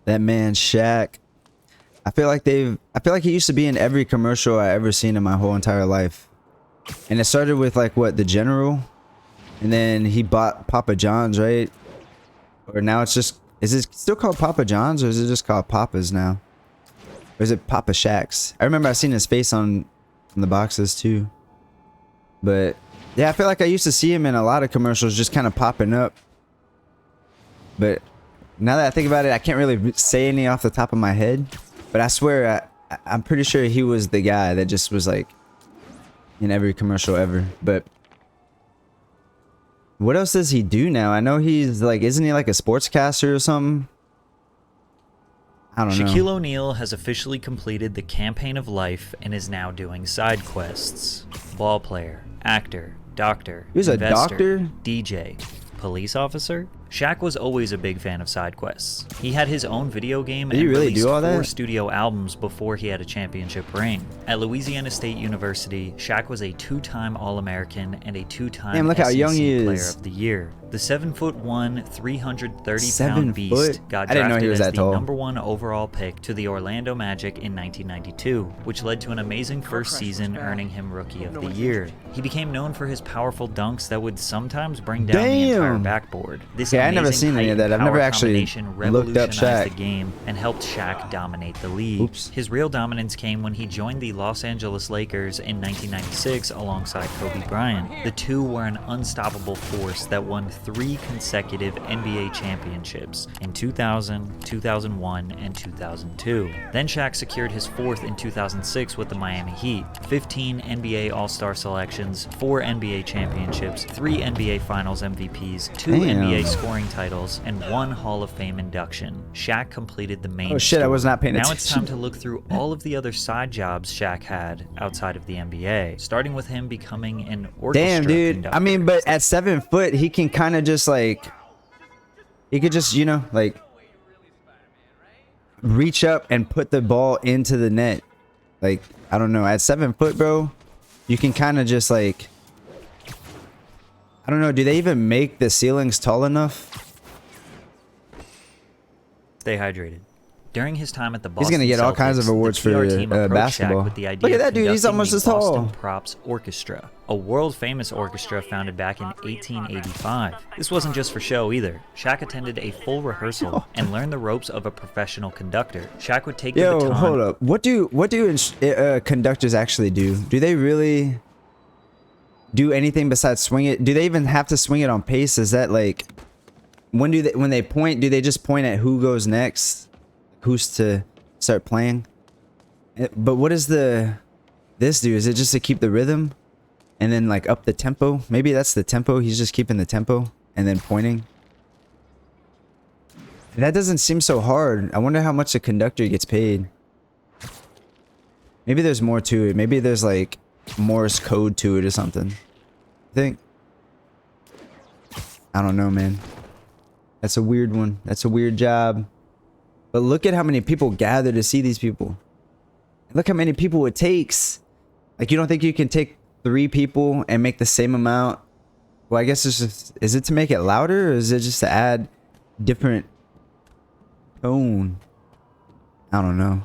That man Shaq. I feel like he used to be in every commercial I ever seen in my whole entire life. And it started with like what, the General? And then he bought Papa John's, right? Or now it's just, is it still called Papa John's or is it just called Papa's now? Or is it Papa Shaq's? I remember I seen his face on the boxes too. But yeah, I feel like I used to see him in a lot of commercials just kind of popping up. But now that I think about it, I can't really say any off the top of my head. But I swear, I'm pretty sure he was the guy that just was like in every commercial ever. But what else does he do now? I know he's like, isn't he like a sportscaster or something? I don't know. Shaquille O'Neal has officially completed the campaign of life and is now doing side quests. Ball player, actor, doctor, He was a investor, doctor? DJ, police officer. Shaq was always a big fan of side quests. He had his own video game and released 4 studio albums before he had a championship ring. At Louisiana State University, Shaq was a 2-time All-American and a 2-time look how young he is. Player of the Year. The 7'1", 330-pound beast got I didn't know he drafted was as that the tall. #1 overall pick to the Orlando Magic in 1992, which led to an amazing first season, earning him Rookie of the Year. He became known for his powerful dunks that would sometimes bring down the entire backboard. This I never seen any of that. I've never actually looked up Shaq. The game and helped Shaq dominate the league. Oops. His real dominance came when he joined the Los Angeles Lakers in 1996 alongside Kobe Bryant. The two were an unstoppable force that won 3 consecutive NBA championships in 2000, 2001, and 2002. Then Shaq secured his 4th in 2006 with the Miami Heat. 15 NBA All-Star selections, 4 NBA championships, 3 NBA Finals MVPs, 2 NBA scoring titles, and 1 Hall of Fame induction. Shaq completed the main Oh shit, story. I was not paying attention. Now it's time to look through all of the other side jobs Shaq had outside of the NBA, starting with him becoming an orchestra Damn, dude. conductor. I mean, but at 7 foot, he can kind of just like, he could just, you know, like reach up and put the ball into the net. Like, I don't know. At 7 foot, bro, you can kind of just like, I don't know. Do they even make the ceilings tall enough? Stay hydrated. During his time at the Boston He's gonna get all kinds of Celtics, awards the PR for team approached basketball. Shaq with the idea Look at that of dude. He's conducting almost the as tall. Boston Props Orchestra, a world-famous orchestra founded back in 1885. This wasn't just for show either. Shaq attended a full rehearsal and learned the ropes of a professional conductor. Shaq would take the baton. Yo, hold up. What do conductors actually do? Do they really do anything besides swing it? Do they even have to swing it on pace? Is that like, when they point, do they just point at who goes next? Who's to start playing? But what is this do? Is it just to keep the rhythm and then like up the tempo? Maybe that's the tempo. He's just keeping the tempo and then pointing. That doesn't seem so hard. I wonder how much a conductor gets paid. Maybe there's more to it. Maybe there's like Morse code to it or something. I think. I don't know, man. That's a weird one. That's a weird job. But look at how many people gather to see these people. Look how many people it takes. Like, you don't think you can take 3 people and make the same amount? Well, I guess it's just, is it to make it louder or is it just to add different tone? I don't know.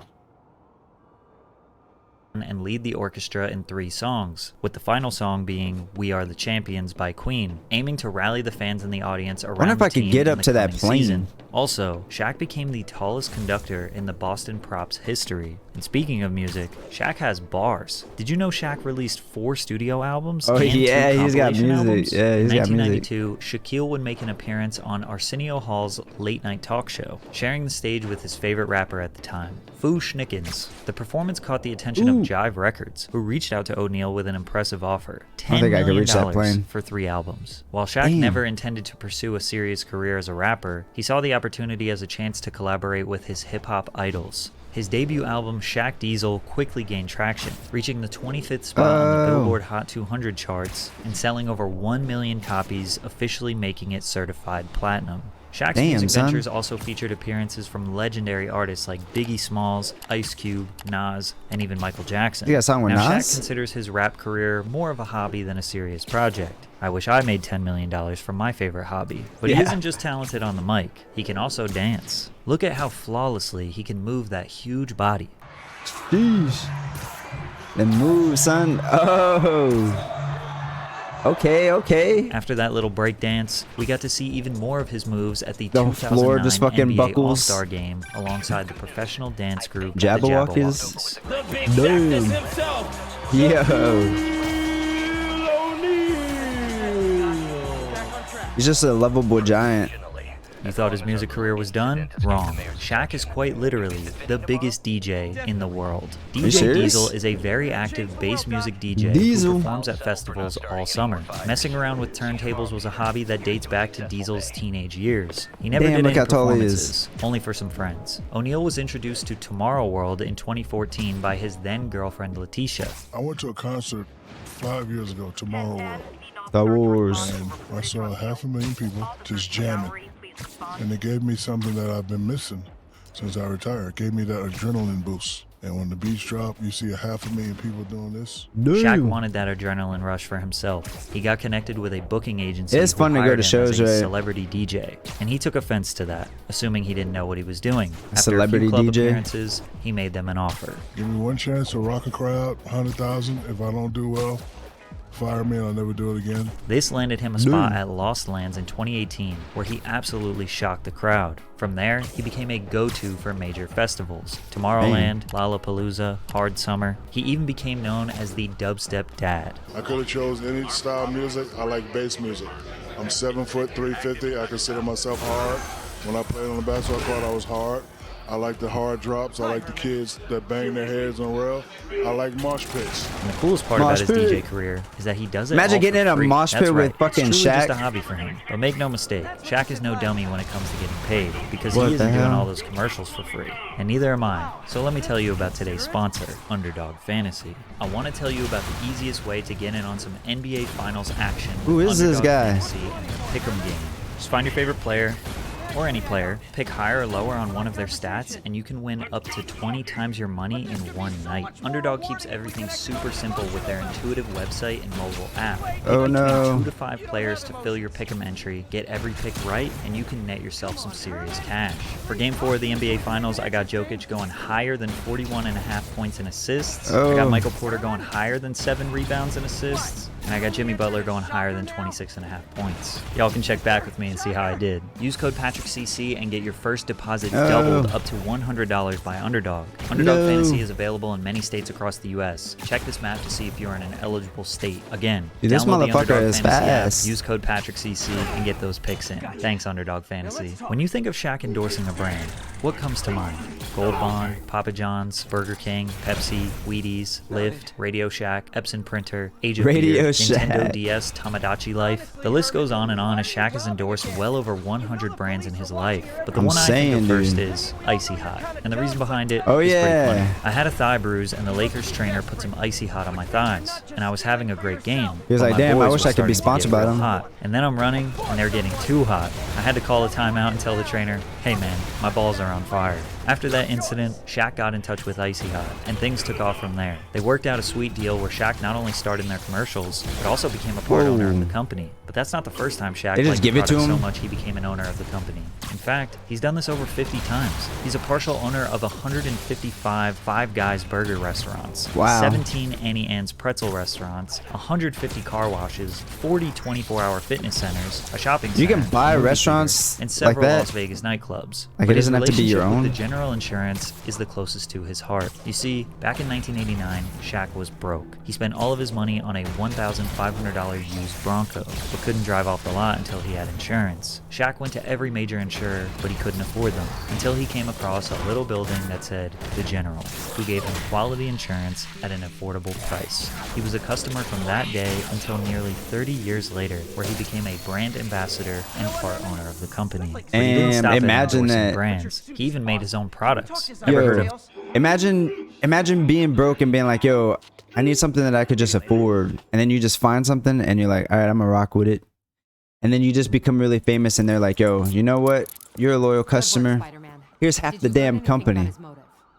And lead the orchestra in 3 songs, with the final song being "We Are the Champions" by Queen, aiming to rally the fans in the audience around wonder if I could get up to that plane. Season. Also, Shaq became the tallest conductor in the Boston Props history. And speaking of music, Shaq has bars. Did you know Shaq released 4 studio albums? Oh and yeah, 2 he's got compilation music. albums? Yeah, he's got music. In 1992, Shaquille would make an appearance on Arsenio Hall's late night talk show, sharing the stage with his favorite rapper at the time, Fu Schnickens. The performance caught the attention of Jive Records, who reached out to O'Neal with an impressive offer: $10 million for 3 albums. While Shaq never intended to pursue a serious career as a rapper, he saw the opportunity as a chance to collaborate with his hip-hop idols. His debut album, Shaq Diesel, quickly gained traction, reaching the 25th spot on the Billboard Hot 200 charts and selling over 1 million copies, officially making it certified platinum. Shaq's Damn, music son. ventures also featured appearances from legendary artists like Biggie Smalls, Ice Cube, Nas, and even Michael Jackson. You got a song with now, Nas? Shaq considers his rap career more of a hobby than a serious project. I wish I made $10 million from my favorite hobby. But he isn't just talented on the mic, he can also dance. Look at how flawlessly he can move that huge body. Jeez. Then move, son. Oh. Okay. After that little break dance, we got to see even more of his moves at the The floor 2009 just fucking NBA buckles. All-Star Game alongside the professional dance group the Jabberwockies. Jabberwockies. Yo. He's just a lovable giant. You thought his music career was done? Wrong. Shaq is quite literally the biggest DJ in the world. DJ serious? Diesel is a very active bass music DJ Diesel. who performs at festivals all summer. Messing around with turntables was a hobby that dates back to Diesel's teenage years. He never Damn, did look any how tall he is. performances, only for some friends. O'Neal was introduced to Tomorrow World in 2014 by his then girlfriend Letitia. I went to a concert 5 years ago, Tomorrow World, Star Wars. and I saw 500,000 people just jamming. And it gave me something that I've been missing since I retired. It gave me that adrenaline boost. And when the beats drop, you see 500,000 people doing this. Shaq wanted that adrenaline rush for himself. He got connected with a booking agency. It's who fun to go hired to him shows, as a right? celebrity DJ, and he took offense to that, assuming he didn't know what he was doing. After celebrity a few club DJ? appearances, he made them an offer. Give me one chance to rock a crowd, 100,000. If I don't do well, fire me and I'll never do it again. This landed him a spot at Lost Lands in 2018, where he absolutely shocked the crowd. From there, he became a go-to for major festivals. Tomorrowland, Lollapalooza, Hard Summer. He even became known as the dubstep dad. I could have chose any style of music. I like bass music. I'm 7 foot 350. I consider myself hard. When I played on the basketball court, I was hard. I like the hard drops. I like the kids that bang their heads on rail. I like mosh pits. And the coolest part Mosh about his pit. DJ career is that he does it Imagine all getting for in a free. mosh That's pit with right. fucking It's truly just Shaq. a hobby for him. But make no mistake, Shaq is no dummy when it comes to getting paid, because What he the isn't doing hell? all those commercials for free. And neither am I. So let me tell you about today's sponsor, Underdog Fantasy. I want to tell you about the easiest way to get in on some NBA Finals action. Who with is this Underdog guy? Fantasy and the Pick'em game. Just find your favorite player, or any player, pick higher or lower on one of their stats, and you can win up to 20 times your money in one night. Underdog keeps everything super simple with their intuitive website and mobile app. Pick Oh, between no. 2 to 5 players to fill your pick'em entry, get every pick right, and you can net yourself some serious cash. For Game 4 of the NBA Finals, I got Jokic going higher than 41.5 points and assists. I got Oh. Michael Porter going higher than 7 rebounds and assists. And I got Jimmy Butler going higher than 26.5 points. Y'all can check back with me and see how I did. Use code PatrickCC and get your first deposit doubled up to $100 by Underdog. Underdog No. Fantasy is available in many states across the U.S. Check this map to see if you're in an eligible state. Again, Dude, this download the motherfucker Underdog is Fantasy app, fast. use code PatrickCC and get those picks in. Thanks, Underdog Fantasy. When you think of Shaq endorsing a brand, what comes to mind? Gold Bond, Papa John's, Burger King, Pepsi, Wheaties, Lyft, Radio Shack, Epson Printer, Age of Radio Beer, Shack. Nintendo DS, Tamagotchi Life. The list goes on, as Shaq has endorsed well over 100 brands in his life. But the I'm one I think saying, of first dude. is Icy Hot. And the reason behind it Oh, is pretty yeah. funny. I had a thigh bruise, and the Lakers trainer put some Icy Hot on my thighs. And I was having a great game. He was but like, my "Damn, I boys wish were I could be starting to sponsored get by real them." hot. And then I'm running, and they're getting too hot. I had to call a timeout and tell the trainer, hey man, my balls are on fire. After that incident, Shaq got in touch with Icy Hot, and things took off from there. They worked out a sweet deal where Shaq not only starred in their commercials, but also became a part owner of the company. But that's not the first time Shaq They just liked give the it to product so him? much he became an owner of the company. In fact, he's done this over 50 times. He's a partial owner of 155 Five Guys burger restaurants, Wow. 17 Annie Ann's pretzel restaurants, 150 car washes, 40 24-hour fitness centers, a shopping center, You can buy a movie restaurants theater, and like several that? Las Vegas nightclubs. Like, it But his doesn't have to be your relationship with own? The General Insurance is the closest to his heart. You see, back in 1989, Shaq was broke. He spent all of his money on a $1,500 used Bronco, but couldn't drive off the lot until he had insurance. Shaq went to every major insurer, but he couldn't afford them, until he came across a little building that said The General, who gave him quality insurance at an affordable price. He was a customer from that day until nearly 30 years later, where he became a brand ambassador and part owner of the company. But he didn't And stop at imagine endorsing that. brands. He even made his own products. Ever heard Yo, of imagine being broke and being like, yo, I need something that I could just afford. And then you just find something and you're like, all right, I'm gonna rock with it. and then you just become really famous, and they're like, yo, you know what? You're a loyal customer. Here's half the damn company.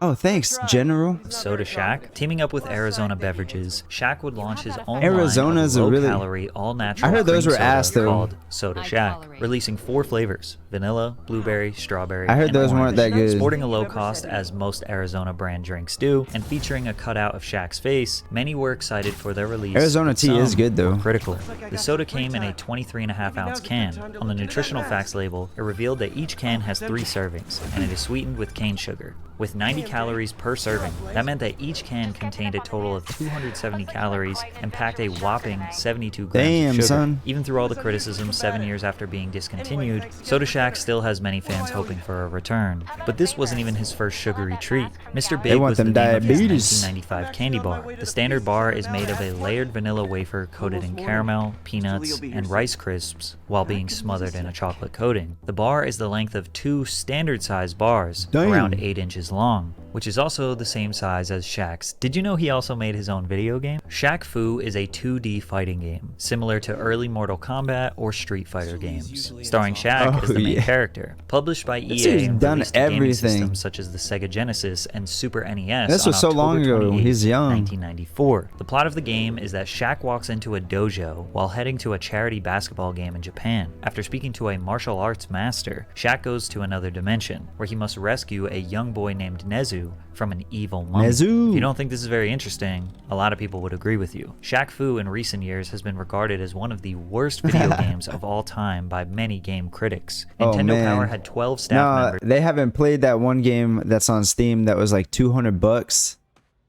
Oh, thanks, General. Soda Shaq. Teaming up with Arizona Beverages, Shaq would launch his own Arizona's line a of really- low-calorie, all-natural I heard those cream were soda ass, though. called Soda Shaq, releasing 4 flavors: vanilla, blueberry, strawberry, I heard and those weren't orange. that good. Sporting a low cost as most Arizona brand drinks do, and featuring a cutout of Shaq's face, many were excited for their release. Arizona but tea is some good, though. were critical. The soda came in a 23.5-ounce can. On the nutritional facts label, it revealed that each can has 3 servings, and it is sweetened with cane sugar. With 90 calories per serving, that meant that each can contained a total of 270 calories and packed a whopping 72 grams Damn, of sugar. son. Even through all the criticism 7 years after being discontinued, Soda Shaq still has many fans hoping for a return. But this wasn't even his first sugary treat. Mr. Big want was the them name of his diabetes. 1995 candy bar. The standard bar is made of a layered vanilla wafer coated in caramel, peanuts, and Rice Crisps, while being smothered in a chocolate coating. The bar is the length of 2 standard-sized bars, Damn. around 8 inches long, which is also the same size as Shaq's. Did you know he also made his own video game? Shaq Fu is a 2D fighting game, similar to early Mortal Kombat or Street Fighter games, starring Shaq as the main character. Published by EA dude's and done released to gaming everything. systems such as the Sega Genesis and Super NES This on was so long October ago. 28th, He's young. 1994. The plot of the game is that Shaq walks into a dojo while heading to a charity basketball game in Japan. After speaking to a martial arts master, Shaq goes to another dimension, where he must rescue a young boy named Nezu from an evil mummy. Nezu. If you don't think this is very interesting, a lot of people would agree with you. Shaq Fu in recent years has been regarded as one of the worst video games of all time by many game critics. Oh, Nintendo man. Power had 12 staff No, members. they haven't played that one game that's on Steam that was like $200,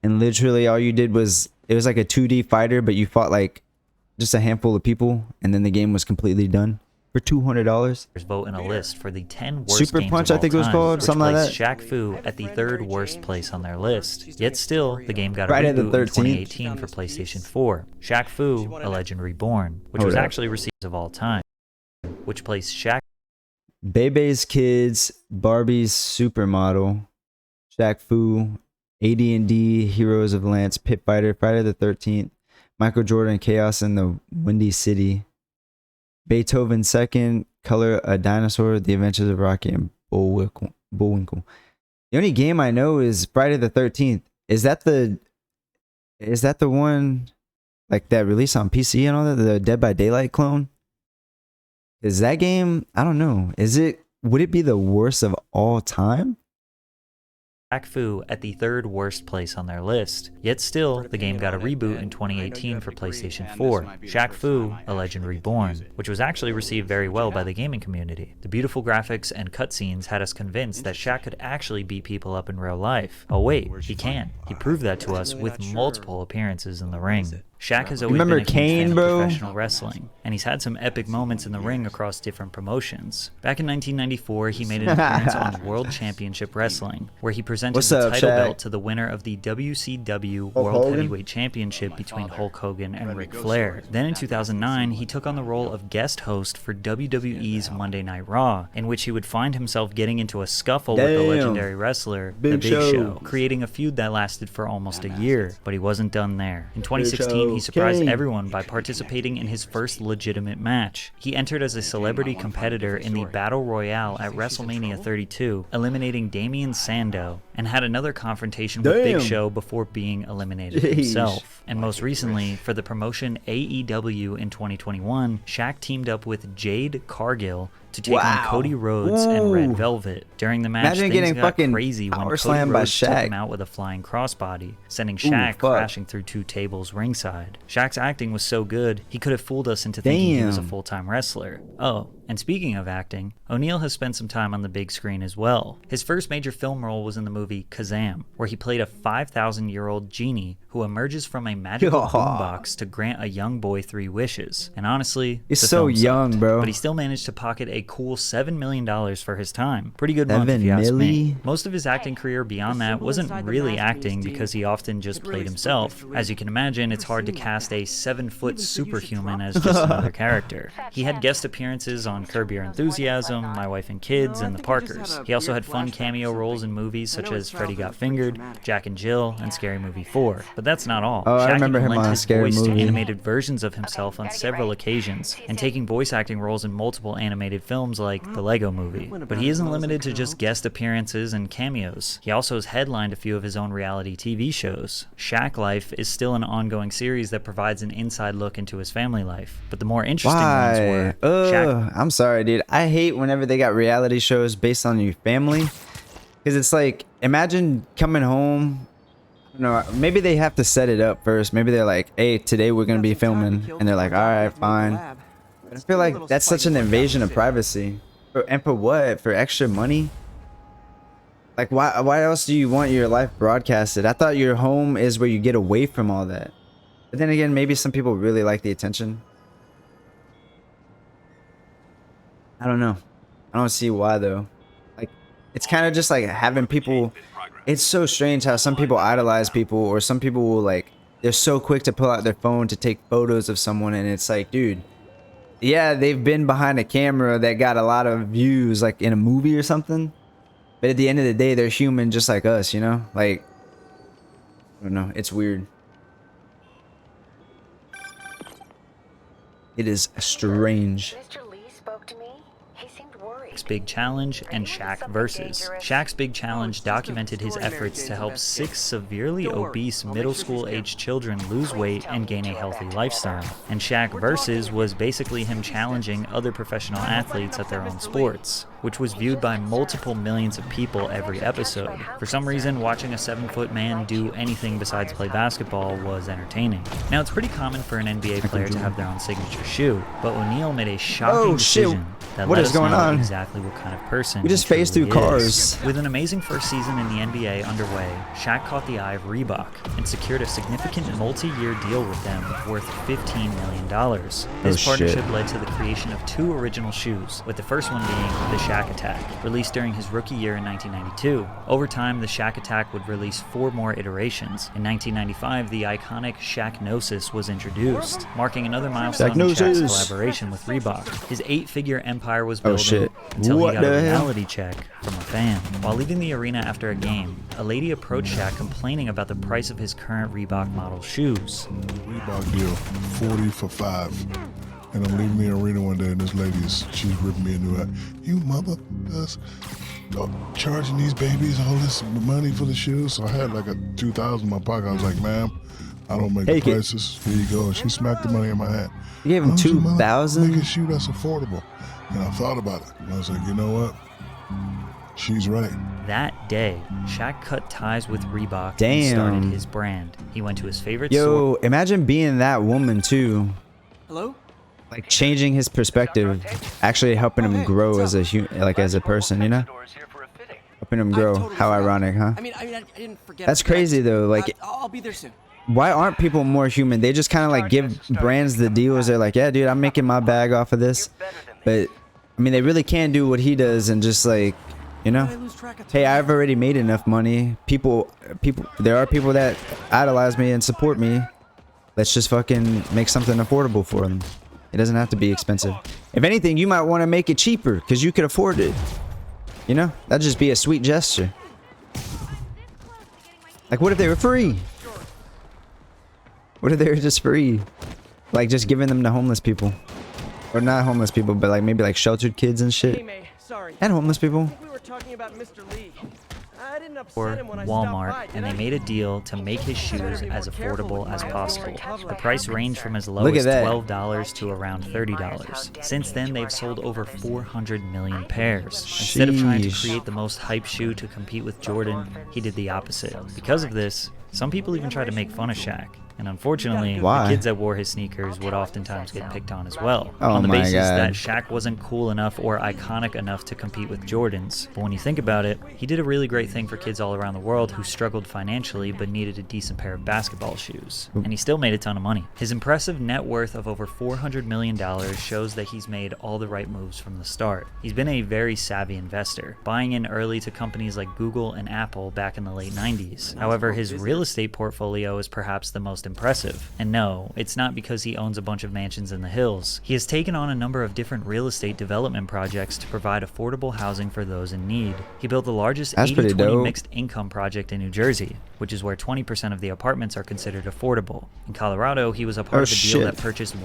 and literally all you did was, it was like a 2D fighter, but you fought like just a handful of people, and then the game was completely done for $200. Vote in a list for the 10 worst Super games Punch, of I think all it was time, called, which something like placed that. Shaq Fu at the 3rd worst place on their list. Yet still, the game got a Friday the reboot in 13th. 2018 for PlayStation 4. Shaq Fu: A Legend Reborn, which was Hold up. actually received of all time, which placed Shaq Bebe's Kids, Barbie's Supermodel, Shaq Fu, AD&D, Heroes of Lance, Pit Fighter, Friday the 13th, Michael Jordan, Chaos in the Windy City, Beethoven Second, Color a Dinosaur, The Adventures of Rocky and Bullwinkle. The only game I know is Friday the 13th. Is that the one like that released on PC and all that, the Dead by Daylight clone? Is that game, I don't know. Would it be the worst of all time? Fu at the 3rd worst place on their list. Yet still, the game got a reboot in 2018 for PlayStation 4, Shaq Fu: A Legend Reborn, which was actually received very well by the gaming community. The beautiful graphics and cutscenes had us convinced that Shaq could actually beat people up in real life. Oh wait, he can. He proved that to us with multiple appearances in the ring. Shaq has always Remember been a huge Kane, fan of bro? professional wrestling, and he's had some epic moments in the ring across different promotions. Back in 1994, he made an appearance on World Championship Wrestling, where he presented What's the up, title Shaq? belt to the winner of the WCW World Hogan? Heavyweight Championship between Hulk Hogan and Ric Flair. Then in 2009, he took on the role of guest host for WWE's Monday Night Raw, in which he would find himself getting into a scuffle with the Damn. legendary wrestler, The Big Big Show. Show, creating a feud that lasted for almost a year. But he wasn't done there. In 2016, he Show. surprised King. everyone by participating in his first legitimate match. He entered as a celebrity competitor in the Battle Royale at WrestleMania 32, eliminating Damian Sandow, and had another confrontation with Big Damn. Show before being eliminated Jeez. himself. And most recently, for the promotion AEW in 2021, Shaq teamed up with Jade Cargill to take on Wow. Cody Rhodes and Red Ooh. Velvet. During the match, Imagine things getting got fucking crazy when power Cody slammed by Rhodes took Shaq. him out with a flying crossbody, sending Ooh, Shaq fuck. crashing through 2 tables ringside. Shaq's acting was so good, he could have fooled us into thinking he was a Damn. full-time wrestler. Oh, and speaking of acting, O'Neal has spent some time on the big screen as well. His first major film role was in the movie Kazam, where he played a 5,000-year-old genie who emerges from a magical Yeah. boombox to grant a young boy 3 wishes. And honestly, He's the so film young, sucked, bro. but he still managed to pocket a cool $7 million for his time. Pretty good month, if 7 you ask me. milli? Most of his acting career beyond that wasn't really acting because he often just played himself. As you can imagine, it's hard to cast a 7-foot superhuman as just another character. He had guest appearances on on Curb Your Enthusiasm, My Wife and Kids, and The Parkers. He also had fun cameo roles in movies such as Freddy Got Fingered, Jack and Jill, and Scary Movie 4. But that's not all. Oh, I Shaq remember even him lent on his Scary voice to Movie. animated versions of himself on several occasions, and taking voice acting roles in multiple animated films like The Lego Movie. But he isn't limited to just guest appearances and cameos. He also has headlined a few of his own reality TV shows. Shaq Life is still an ongoing series that provides an inside look into his family life. But the more interesting ones were Shaq. I'm sorry, dude. I hate whenever they got reality shows based on your family. Because it's like, imagine coming home. No, maybe they have to set it up first. Maybe they're like, hey, today we're going to be filming. And they're like, all right, fine. But I feel like that's such an invasion of privacy. And for what? For extra money? Like, why else do you want your life broadcasted? I thought your home is where you get away from all that. But then again, maybe some people really like the attention. I don't know. I don't see why, though. Like, it's kind of just like having people... It's so strange how some people idolize people, or some people will, like, they're so quick to pull out their phone to take photos of someone, and it's like, dude, yeah, they've been behind a camera that got a lot of views, like in a movie or something, but at the end of the day, they're human just like us, you know? Like, I don't know, it's weird. It is strange. Mr. Lee spoke to me. He seemed worried. Shaq's Big Challenge and Shaq Versus. Shaq's Big Challenge documented his efforts to help 6 severely obese middle school aged children lose weight and gain a healthy lifestyle. And Shaq Versus was basically him challenging other professional athletes at their own sports, which was viewed by multiple millions of people every episode. For some reason, watching a 7-foot man do anything besides play basketball was entertaining. Now, it's pretty common for an NBA player to have their own signature shoe, but O'Neal made a shocking decision that let us know exactly what kind of person we just he phased truly through is. cars. With an amazing first season in the NBA underway, Shaq caught the eye of Reebok and secured a significant multi-year deal with them worth $15 million. This partnership led to the creation of 2 original shoes, with the first one being the Shaq Attack, released during his rookie year in 1992. Over time, the Shaq Attack would release 4 more iterations. In 1995, the iconic Shaqnosis was introduced, marking another milestone in Shaq's collaboration with Reebok. His 8-figure empire was building until he got a reality check from a fan. While leaving the arena after a game, a lady approached Shaq complaining about the price of his current Reebok model shoes. Reebok deal, 40 for 5. And I'm leaving the arena one day, and this lady she's ripping me a new hat. You mother charging these babies all this money for the shoes. So I had like a $2,000 in my pocket. I was like, ma'am, I don't make the prices. Here you go. And she smacked the money in my hat. You gave him $2,000? Make a shoe that's affordable. And I thought about it. And I was like, you know what? She's right. That day, Shaq cut ties with Reebok and started his brand. He went to his favorite store. Imagine being that woman too. Hello? Like changing his perspective, actually helping him grow as a person, you know? Helping him grow. How ironic, huh? I didn't forget. That's crazy though. Like, I'll be there soon. Why aren't people more human? They just kind of like give brands the deals. They're like, yeah, dude, I'm making my bag off of this. But I mean, they really can do what he does and just like, you know, hey, I've already made enough money. There are people that idolize me and support me. Let's just fucking make something affordable for them. It doesn't have to be expensive. If anything, you might want to make it cheaper because you could afford it. You know, that'd just be a sweet gesture. Like, what if they were free? What if they were just free? Like, just giving them to homeless people. Or not homeless people, but like maybe like sheltered kids and shit. Hey, May, sorry. And homeless people. We were talking about Mr. Lee. Or Walmart, and they made a deal to make his shoes as affordable as possible. The price ranged from as low as $12 to around $30. Since then, they've sold over 400 million pairs. Instead of trying to create the most hype shoe to compete with Jordan, he did the opposite. Because of this, some people even try to make fun of Shaq. And unfortunately, the kids that wore his sneakers would oftentimes get picked on as well, on the basis that Shaq wasn't cool enough or iconic enough to compete with Jordans. But when you think about it, he did a really great thing for kids all around the world who struggled financially but needed a decent pair of basketball shoes. And he still made a ton of money. His impressive net worth of over $400 million shows that he's made all the right moves from the start. He's been a very savvy investor, buying in early to companies like Google and Apple back in the late 90s. However, his real estate portfolio is perhaps the most impressive. And no, it's not because he owns a bunch of mansions in the hills. He has taken on a number of different real estate development projects to provide affordable housing for those in need. He built the largest 80-20 mixed income project in New Jersey, which is where 20% of the apartments are considered affordable. In Colorado, he was a part of the deal that purchased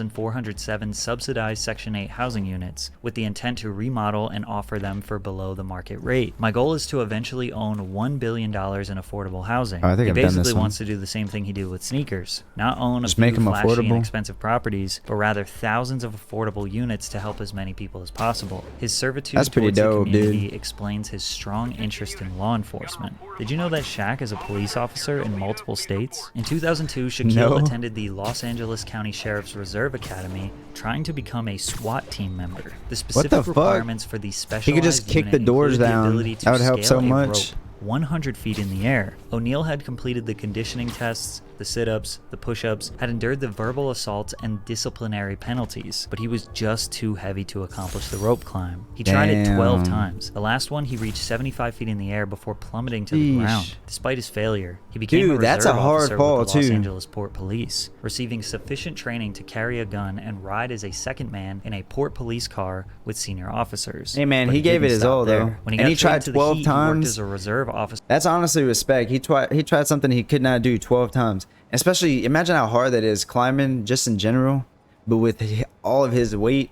1,407 subsidized Section 8 housing units with the intent to remodel and offer them for below the market rate. My goal is to eventually own $1 billion in affordable housing. I think he I've done this basically one. wants to do the same thing he did with sneakers. Not own Just a make few them flashy and affordable. expensive properties, but rather thousands of affordable units to help as many people as possible. His servitude That's pretty towards the dope, community dude. explains his strong interest in law enforcement. Did you know that Shaq is a police officer in multiple states? In 2002, Shaquille No. attended the Los Angeles County Sheriff's Reserve Academy, trying to become a SWAT team member. The specific the fuck? requirements for the specialized He could just kick the unit doors include the down. ability to That would help scale so a much. rope 100 feet in the air. O'Neal had completed the conditioning tests, the sit-ups, the push-ups, had endured the verbal assaults and disciplinary penalties, but he was just too heavy to accomplish the rope climb. He tried it 12 Damn. times. The last one, he reached 75 feet in the air before plummeting to the Yeesh. ground. Despite his failure, he became a Dude, that's a reserve hard officer fall, with the Los too. Angeles Port Police, receiving sufficient training to carry a gun and ride as a second man in a port police car with senior officers. Hey, man, But he gave didn't it his stop all, there. though. When he And got he tried traded to the 12 Heat, he worked times. as a reserve officer. That's honestly respect. He tried something he could not do 12 times. Especially, imagine how hard that is climbing just in general, but with all of his weight.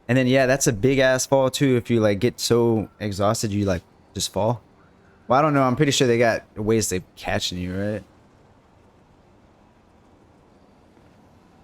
And then, yeah, that's a big ass fall too. If you like get so exhausted, you like just fall. Well, I don't know. I'm pretty sure they got ways to catching you, right?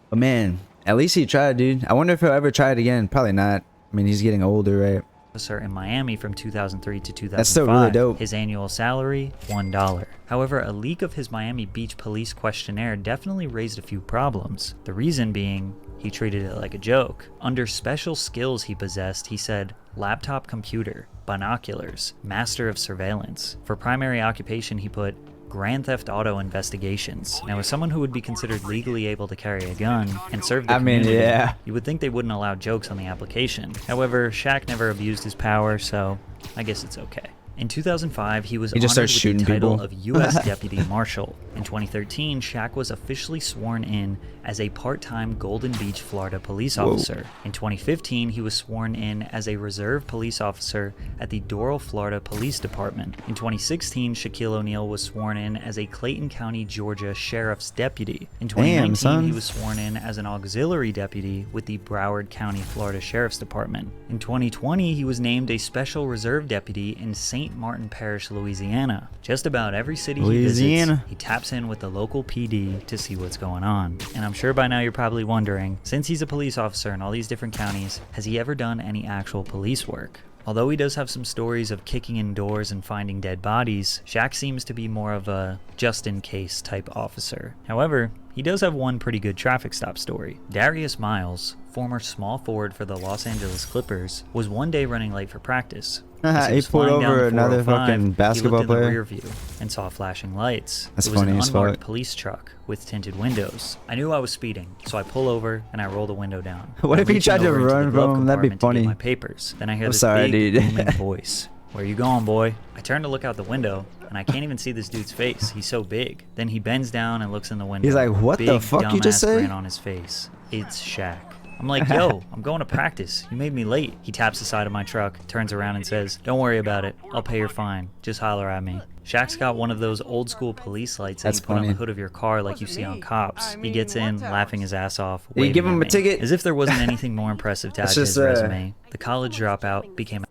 But man, at least he tried, dude. I wonder if he'll ever try it again. Probably not. I mean, he's getting older, right? In Miami from 2003 to 2005. That's still really dope. His annual salary, $1. However, a leak of his Miami Beach police questionnaire definitely raised a few problems. The reason being, he treated it like a joke. Under special skills he possessed, he said, laptop computer, binoculars, master of surveillance. For primary occupation, he put Grand Theft Auto investigations. Now, as someone who would be considered legally able to carry a gun and serve the community, yeah. you would think they wouldn't allow jokes on the application. However, Shaq never abused his power, so I guess it's okay. In 2005, he was He just honored starts with shooting the title people. of U.S. Deputy Marshal. In 2013, Shaq was officially sworn in as a part-time Golden Beach, Florida police officer. In 2015, he was sworn in as a reserve police officer at the Doral, Florida Police Department. In 2016, Shaquille O'Neal was sworn in as a Clayton County, Georgia Sheriff's Deputy. In 2019, son. he was sworn in as an auxiliary deputy with the Broward County, Florida Sheriff's Department. In 2020, he was named a Special Reserve Deputy in St. Martin Parish, Louisiana. Just about every city he visits, Louisiana. he taps in with the local PD to see what's going on. And I'm sure by now you're probably wondering, since he's a police officer in all these different counties, has he ever done any actual police work? Although he does have some stories of kicking in doors and finding dead bodies, Shaq seems to be more of a just-in-case type officer. However, he does have one pretty good traffic stop story. Darius Miles, former small forward for the Los Angeles Clippers, was one day running late for practice. As He was pulled flying down over the another 405, fucking basketball he looked in the player. rear view and saw flashing lights. That's It was funny an as unmarked fuck. police truck with tinted windows. I knew I was speeding, so I pull over and I roll the window down. What I'm if he reaching tried to over into the run glove from him? That'd be compartment to get funny. my papers. Then I hear I'm this sorry, big dude. booming voice. "Where you going, boy?" I turn to look out the window, and I can't even see this dude's face. He's so big. Then he bends down and looks in the window. He's like, "What the Big, fuck you just dumbass say?" grin on his face. It's Shaq. I'm like, "Yo, I'm going to practice. You made me late." He taps the side of my truck, turns around and says, "Don't worry about it. I'll pay your fine. Just holler at me." Shaq's got one of those old school police lights that That's you put on the funny. hood of your car like you see on cops. He gets in, laughing his ass off. You waving give him at a me. ticket? As if there wasn't anything more impressive to add It's to his just, resume. The college dropout became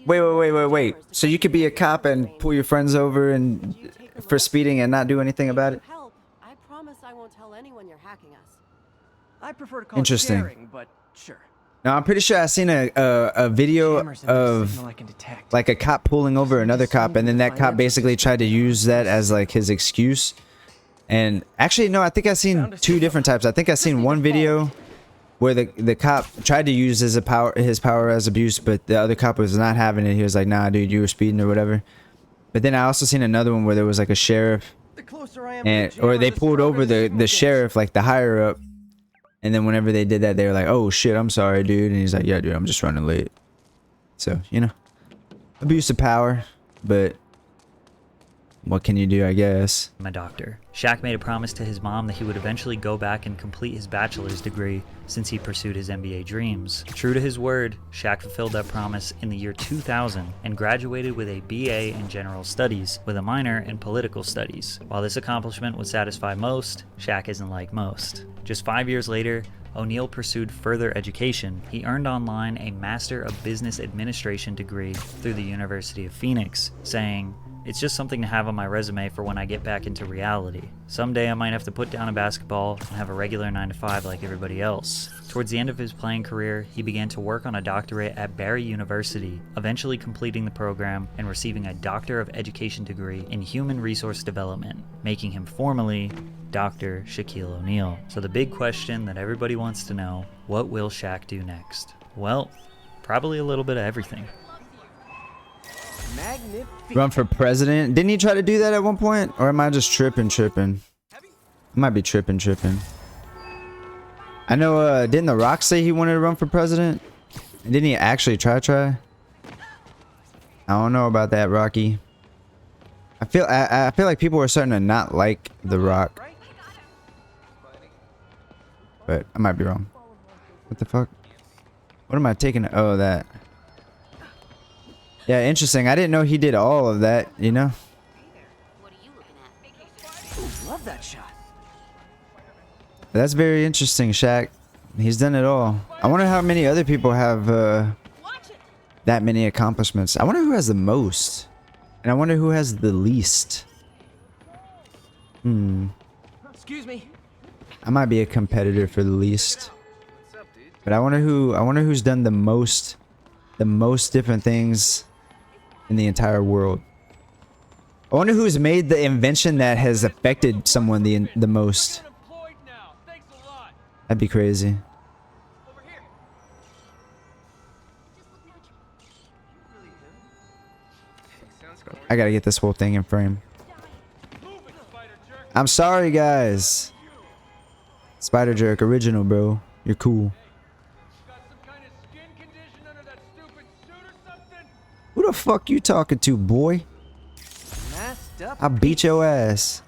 Wait. So you could be a cop and pull your friends over and for speeding and not do anything about it? Help. I promise I won't tell anyone you're hacking us. I prefer to call Interesting. it sharing, but sure. No, I'm pretty sure I seen a video Jammers and every of signal I can detect. like a cop pulling over another cop, and then that cop basically tried to use that as like his excuse. And actually, no, I think I seen two different types. I think I seen one video where the cop tried to use his power as abuse, but the other cop was not having it. He was like, "Nah, dude, you were speeding or whatever." But then I also seen another one where there was like a sheriff, The closer I am and to the jammer, or they the pulled stronger over the signal gets. sheriff, like the higher up. And then whenever they did that, they were like, "Oh shit, I'm sorry, dude." And he's like, "Yeah, dude, I'm just running late." So, you know, abuse of power, but what can you do, I guess. I'm a doctor. Shaq made a promise to his mom that he would eventually go back and complete his bachelor's degree since he pursued his NBA dreams. True to his word, Shaq fulfilled that promise in the year 2000 and graduated with a BA in General Studies with a minor in Political Studies. While this accomplishment would satisfy most, Shaq isn't like most. Just 5 years later, O'Neal pursued further education. He earned online a Master of Business Administration degree through the University of Phoenix, saying, "It's just something to have on my resume for when I get back into reality. Someday I might have to put down a basketball and have a regular 9 to 5 like everybody else." Towards the end of his playing career, he began to work on a doctorate at Barry University, eventually completing the program and receiving a Doctor of Education degree in Human Resource Development, making him formally Dr. Shaquille O'Neal. So the big question that everybody wants to know, what will Shaq do next? Well, probably a little bit of everything. Magnifique. Run for president? Didn't he try to do that at one point? Or am I just tripping? I might be tripping. I know, didn't The Rock say he wanted to run for president? And didn't he actually try? I don't know about that, Rocky. I feel like people are starting to not like The Rock. But I might be wrong. What the fuck? What am I taking? Oh, that. Yeah, interesting. I didn't know he did all of that, you know? Love that shot. That's very interesting, Shaq. He's done it all. I wonder how many other people have that many accomplishments. I wonder who has the most. And I wonder who has the least. Excuse me. I might be a competitor for the least. But I wonder who's done the most different things in the entire world. I wonder who's made the invention that has affected someone the most. That'd be crazy. I gotta get this whole thing in frame. I'm sorry, guys. Spider Jerk, original, bro. You're cool. Who the fuck you talking to, boy? Masked up. I'll beat your ass.